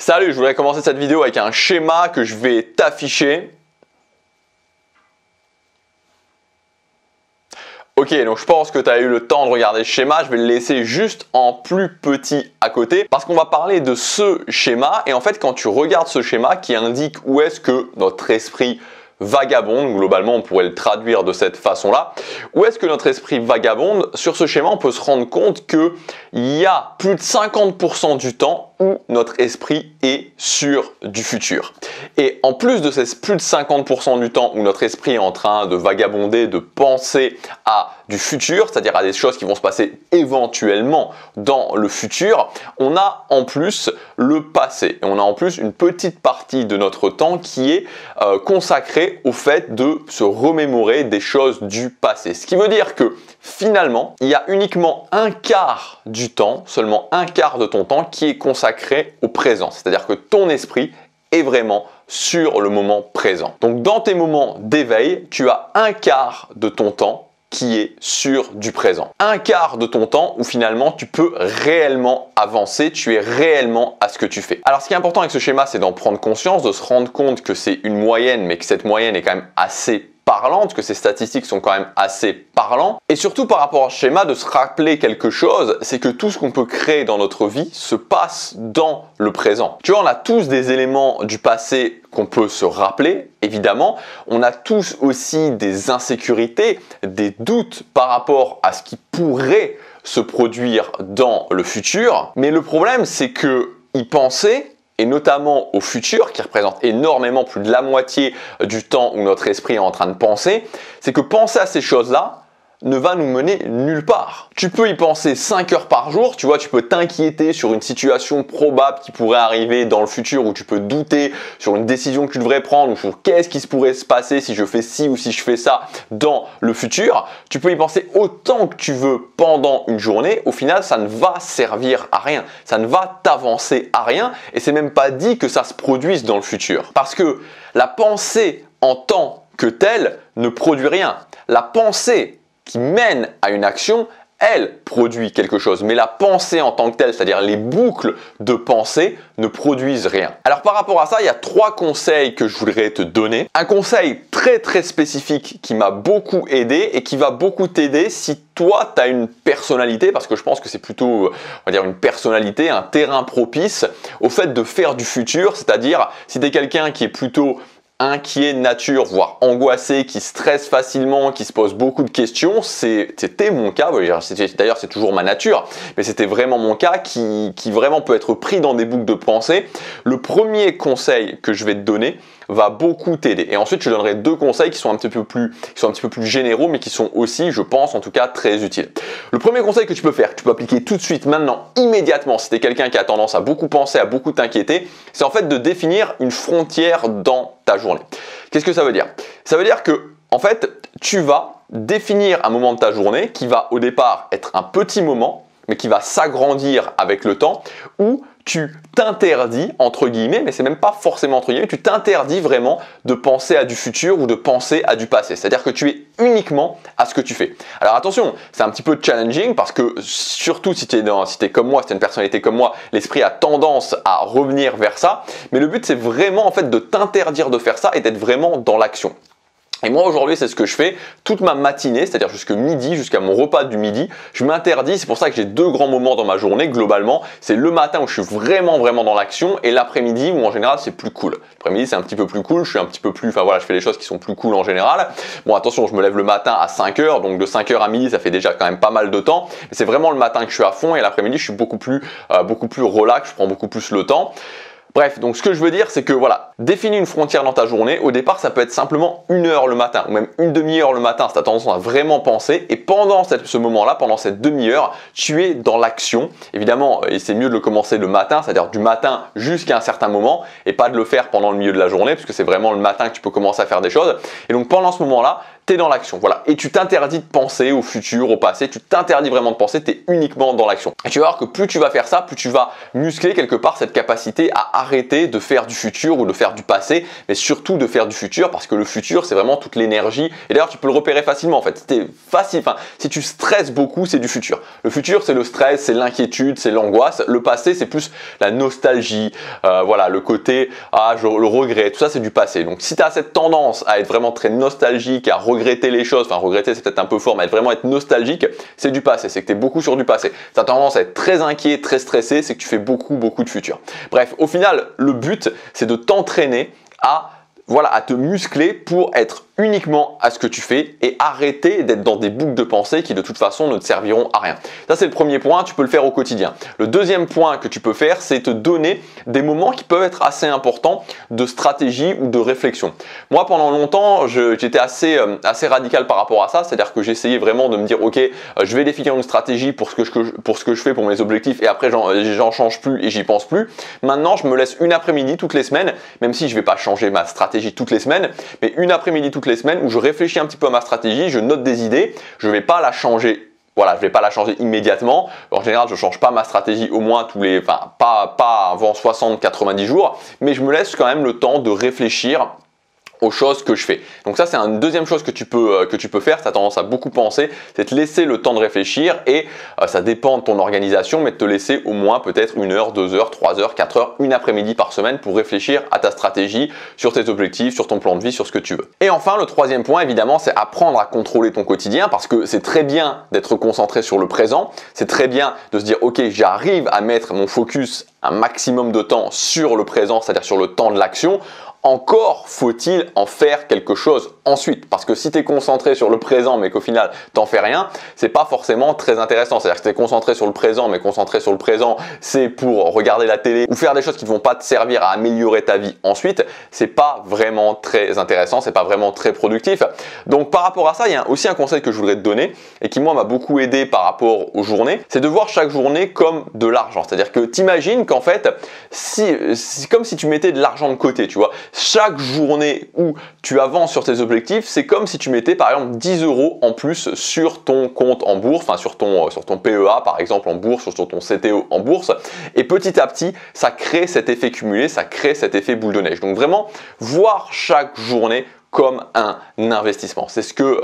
Salut, je voulais commencer cette vidéo avec un schéma que je vais t'afficher. Ok, donc je pense que tu as eu le temps de regarder ce schéma, je vais le laisser juste en plus petit à côté parce qu'on va parler de ce schéma et en fait quand tu regardes ce schéma qui indique où est-ce que notre esprit vagabonde, globalement on pourrait le traduire de cette façon-là, où est-ce que notre esprit vagabonde, sur ce schéma on peut se rendre compte qu'il y a plus de 50% du temps où notre esprit est sur du futur. Et en plus de ces plus de 50% du temps où notre esprit est en train de vagabonder, de penser à du futur, c'est-à-dire à des choses qui vont se passer éventuellement dans le futur, on a en plus le passé. Et on a en plus une petite partie de notre temps qui est consacrée au fait de se remémorer des choses du passé. Ce qui veut dire que finalement, il y a uniquement un quart du temps, seulement un quart de ton temps qui est consacré au présent. C'est-à-dire que ton esprit est vraiment sur le moment présent. Donc dans tes moments d'éveil, tu as un quart de ton temps qui est sur du présent. Un quart de ton temps où finalement tu peux réellement avancer, tu es réellement à ce que tu fais. Alors ce qui est important avec ce schéma, c'est d'en prendre conscience, de se rendre compte que c'est une moyenne, mais que cette moyenne est quand même assez parlante, que ces statistiques sont quand même assez parlantes. Et surtout par rapport à ce schéma, de se rappeler quelque chose, c'est que tout ce qu'on peut créer dans notre vie se passe dans le présent. Tu vois, on a tous des éléments du passé qu'on peut se rappeler, évidemment. On a tous aussi des insécurités, des doutes par rapport à ce qui pourrait se produire dans le futur. Mais le problème, c'est que y penser, et notamment au futur, qui représente énormément plus de la moitié du temps où notre esprit est en train de penser, c'est que penser à ces choses-là ne va nous mener nulle part. Tu peux y penser 5 heures par jour, tu vois, tu peux t'inquiéter sur une situation probable qui pourrait arriver dans le futur, où tu peux douter sur une décision que tu devrais prendre, ou sur qu'est-ce qui pourrait se passer si je fais ci ou si je fais ça dans le futur. Tu peux y penser autant que tu veux pendant une journée, au final ça ne va servir à rien, ça ne va t'avancer à rien, et c'est même pas dit que ça se produise dans le futur. Parce que la pensée en tant que telle ne produit rien. La pensée qui mène à une action, elle produit quelque chose. Mais la pensée en tant que telle, c'est-à-dire les boucles de pensée, ne produisent rien. Alors par rapport à ça, il y a 3 conseils que je voudrais te donner. Un conseil très spécifique qui m'a beaucoup aidé et qui va beaucoup t'aider si toi, tu as une personnalité, parce que je pense que c'est plutôt, on va dire, une personnalité, un terrain propice au fait de faire du futur, c'est-à-dire si tu es quelqu'un qui est plutôt inquiet de nature, voire angoissé, qui stresse facilement, qui se pose beaucoup de questions, c'était mon cas, d'ailleurs c'est toujours ma nature, mais c'était vraiment mon cas qui vraiment peut être pris dans des boucles de pensée. Le premier conseil que je vais te donner va beaucoup t'aider. Et ensuite, je te donnerai 2 conseils qui sont un petit peu plus généraux, mais qui sont aussi, je pense, en tout cas, très utiles. Le premier conseil que tu peux faire, que tu peux appliquer tout de suite, maintenant, immédiatement, si tu es quelqu'un qui a tendance à beaucoup penser, à beaucoup t'inquiéter, c'est en fait de définir une frontière dans ta journée. Qu'est-ce que ça veut dire? Ça veut dire que, en fait, tu vas définir un moment de ta journée qui va au départ être un petit moment, mais qui va s'agrandir avec le temps, où tu t'interdis, entre guillemets, mais c'est même pas forcément entre guillemets, tu t'interdis vraiment de penser à du futur ou de penser à du passé. C'est-à-dire que tu es uniquement à ce que tu fais. Alors attention, c'est un petit peu challenging parce que surtout si tu es comme moi, si tu es une personnalité comme moi, l'esprit a tendance à revenir vers ça. Mais le but, c'est vraiment en fait de t'interdire de faire ça et d'être vraiment dans l'action. Et moi aujourd'hui c'est ce que je fais toute ma matinée, c'est-à-dire jusqu'à midi, jusqu'à mon repas du midi, je m'interdis, c'est pour ça que j'ai 2 grands moments dans ma journée globalement, c'est le matin où je suis vraiment dans l'action et l'après-midi où en général c'est plus cool. L'après-midi c'est un petit peu plus cool, je suis un petit peu plus, enfin voilà, je fais les choses qui sont plus cool en général. Bon attention, je me lève le matin à 5 heures, donc de 5 heures à midi ça fait déjà quand même pas mal de temps, mais c'est vraiment le matin que je suis à fond et l'après-midi je suis beaucoup plus relax, je prends beaucoup plus le temps. Bref, donc ce que je veux dire, c'est que voilà, définis une frontière dans ta journée. Au départ, ça peut être simplement 1 heure le matin ou même une demi-heure le matin si tu as tendance à vraiment penser. Et pendant ce moment-là, pendant cette demi-heure, tu es dans l'action. Évidemment, et c'est mieux de le commencer le matin, c'est-à-dire du matin jusqu'à un certain moment et pas de le faire pendant le milieu de la journée puisque c'est vraiment le matin que tu peux commencer à faire des choses. Et donc pendant ce moment-là, tu es dans l'action, voilà. Et tu t'interdis de penser au futur, au passé, tu t'interdis vraiment de penser, tu es uniquement dans l'action. Et tu vas voir que plus tu vas faire ça, plus tu vas muscler quelque part cette capacité à arrêter de faire du futur ou de faire faire du passé, mais surtout de faire du futur, parce que le futur, c'est vraiment toute l'énergie. Et d'ailleurs, tu peux le repérer facilement en fait. Si tu stresses beaucoup, c'est du futur. Le futur, c'est le stress, c'est l'inquiétude, c'est l'angoisse. Le passé, c'est plus la nostalgie, voilà, le côté le regret, tout ça, c'est du passé. Donc, si tu as cette tendance à être vraiment très nostalgique, à regretter les choses, enfin regretter, c'est peut-être un peu fort, mais vraiment être nostalgique, c'est du passé. C'est que tu es beaucoup sur du passé. Tu as tendance à être très inquiet, très stressé, c'est que tu fais beaucoup de futur. Bref, au final, le but, c'est de t'entraîner à te muscler pour être uniquement à ce que tu fais et arrêter d'être dans des boucles de pensée qui de toute façon ne te serviront à rien. Ça, c'est le premier point, tu peux le faire au quotidien. Le deuxième point que tu peux faire, c'est te donner des moments qui peuvent être assez importants de stratégie ou de réflexion. Moi, pendant longtemps, j'étais assez radical par rapport à ça, c'est-à-dire que j'essayais vraiment de me dire, ok, je vais définir une stratégie pour ce que je fais pour mes objectifs et après j'en change plus et j'y pense plus. Maintenant, je me laisse une après-midi toutes les semaines, même si je vais pas changer ma stratégie toutes les semaines, mais une après-midi toutes les semaines où je réfléchis un petit peu à ma stratégie, je note des idées, je ne vais pas la changer. Voilà, je ne vais pas la changer immédiatement. En général, je ne change pas ma stratégie au moins pas avant 60-90 jours, mais je me laisse quand même le temps de réfléchir aux choses que je fais. Donc ça, c'est une deuxième chose que tu peux faire. Tu as tendance à beaucoup penser, c'est te laisser le temps de réfléchir et ça dépend de ton organisation, mais de te laisser au moins peut-être 1 heure, 2 heures, 3 heures, 4 heures, une après-midi par semaine pour réfléchir à ta stratégie, sur tes objectifs, sur ton plan de vie, sur ce que tu veux. Et enfin, le troisième point, évidemment, c'est apprendre à contrôler ton quotidien parce que c'est très bien d'être concentré sur le présent. C'est très bien de se dire, ok, j'arrive à mettre mon focus un maximum de temps sur le présent, c'est-à-dire sur le temps de l'action. Encore faut-il en faire quelque chose ensuite. Parce que si tu es concentré sur le présent mais qu'au final t'en fais rien, c'est pas forcément très intéressant. C'est-à-dire que tu es concentré sur le présent mais concentré sur le présent, c'est pour regarder la télé ou faire des choses qui ne vont pas te servir à améliorer ta vie ensuite. C'est pas vraiment très intéressant, c'est pas vraiment très productif. Donc par rapport à ça, il y a aussi un conseil que je voudrais te donner et qui moi m'a beaucoup aidé par rapport aux journées, c'est de voir chaque journée comme de l'argent. C'est-à-dire que t'imagines qu'en fait, c'est comme si tu mettais de l'argent de côté, tu vois. Chaque journée où tu avances sur tes objectifs, c'est comme si tu mettais par exemple 10 € en plus sur ton compte en bourse, enfin sur ton PEA par exemple en bourse, sur ton CTO en bourse. Et petit à petit, ça crée cet effet cumulé, ça crée cet effet boule de neige. Donc vraiment, voir chaque journée comme un investissement. C'est ce que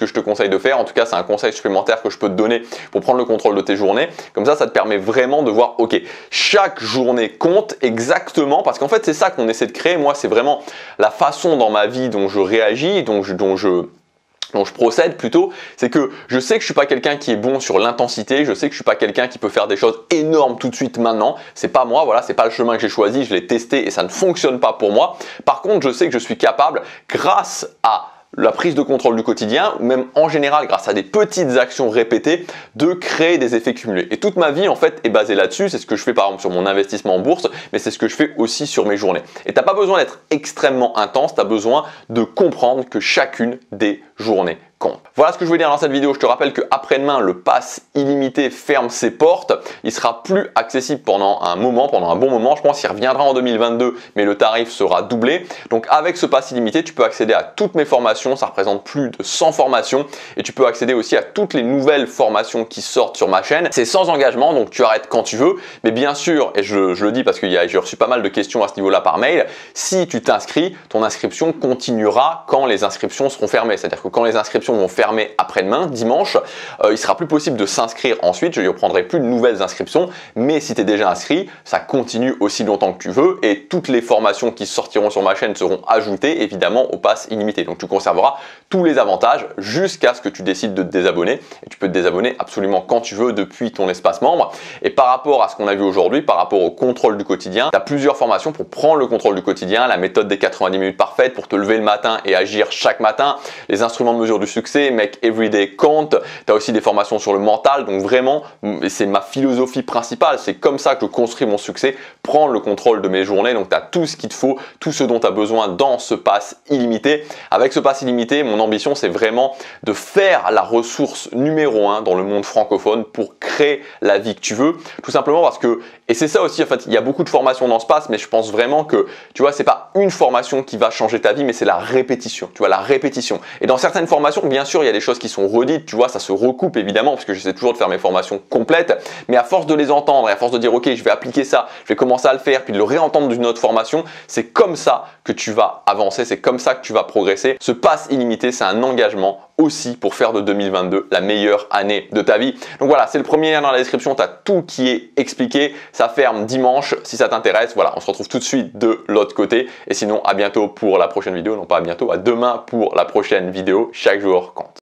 je te conseille de faire. En tout cas, c'est un conseil supplémentaire que je peux te donner pour prendre le contrôle de tes journées. Comme ça te permet vraiment de voir, ok, chaque journée compte exactement parce qu'en fait, c'est ça qu'on essaie de créer. Moi, c'est vraiment la façon dans ma vie dont je réagis, dont je procède plutôt, c'est que je sais que je suis pas quelqu'un qui est bon sur l'intensité, je sais que je suis pas quelqu'un qui peut faire des choses énormes tout de suite maintenant, c'est pas moi, voilà, c'est pas le chemin que j'ai choisi, je l'ai testé et ça ne fonctionne pas pour moi. Par contre, je sais que je suis capable, grâce à la prise de contrôle du quotidien ou même en général grâce à des petites actions répétées de créer des effets cumulés. Et toute ma vie en fait est basée là-dessus, c'est ce que je fais par exemple sur mon investissement en bourse, mais c'est ce que je fais aussi sur mes journées. Et t'as pas besoin d'être extrêmement intense, tu as besoin de comprendre que chacune des journées compte. Voilà ce que je voulais dire dans cette vidéo. Je te rappelle qu'après-demain, le pass illimité ferme ses portes. Il sera plus accessible pendant un bon moment. Je pense qu'il reviendra en 2022, mais le tarif sera doublé. Donc avec ce pass illimité, tu peux accéder à toutes mes formations. Ça représente plus de 100 formations et tu peux accéder aussi à toutes les nouvelles formations qui sortent sur ma chaîne. C'est sans engagement, donc tu arrêtes quand tu veux. Mais bien sûr, et je le dis parce que j'ai reçu pas mal de questions à ce niveau-là par mail, si tu t'inscris, ton inscription continuera quand les inscriptions seront fermées. C'est-à-dire que quand les inscriptions vont fermer après-demain, dimanche, il sera plus possible de s'inscrire ensuite, je ne reprendrai plus de nouvelles inscriptions, mais si tu es déjà inscrit, ça continue aussi longtemps que tu veux et toutes les formations qui sortiront sur ma chaîne seront ajoutées évidemment au pass illimité. Donc tu conserveras tous les avantages jusqu'à ce que tu décides de te désabonner et tu peux te désabonner absolument quand tu veux depuis ton espace membre. Et par rapport à ce qu'on a vu aujourd'hui, par rapport au contrôle du quotidien, tu as plusieurs formations pour prendre le contrôle du quotidien, la méthode des 90 minutes parfaites pour te lever le matin et agir chaque matin, les instruments de mesure du succès, Make Everyday Count, tu as aussi des formations sur le mental, donc vraiment c'est ma philosophie principale, c'est comme ça que je construis mon succès, prendre le contrôle de mes journées, donc tu as tout ce qu'il te faut, tout ce dont tu as besoin dans ce pass illimité. Avec ce pass illimité, mon ambition c'est vraiment de faire la ressource numéro 1 dans le monde francophone pour créer la vie que tu veux, tout simplement parce que, et c'est ça aussi en fait, il y a beaucoup de formations dans ce pass, mais je pense vraiment que, tu vois, c'est pas une formation qui va changer ta vie, mais c'est la répétition, tu vois, la répétition. Et dans certaines formations, bien sûr, il y a des choses qui sont redites, tu vois, ça se recoupe évidemment, parce que j'essaie toujours de faire mes formations complètes, mais à force de les entendre et à force de dire, ok, je vais appliquer ça, je vais commencer à le faire, puis de le réentendre d'une autre formation, c'est comme ça que tu vas avancer, c'est comme ça que tu vas progresser. Ce pass illimité, c'est un engagement aussi pour faire de 2022 la meilleure année de ta vie. Donc voilà, c'est le premier lien dans la description, tu as tout qui est expliqué. Ça ferme dimanche si ça t'intéresse. Voilà, on se retrouve tout de suite de l'autre côté. Et sinon, à bientôt pour la prochaine vidéo. Non pas à bientôt, à demain pour la prochaine vidéo. Chaque jour compte.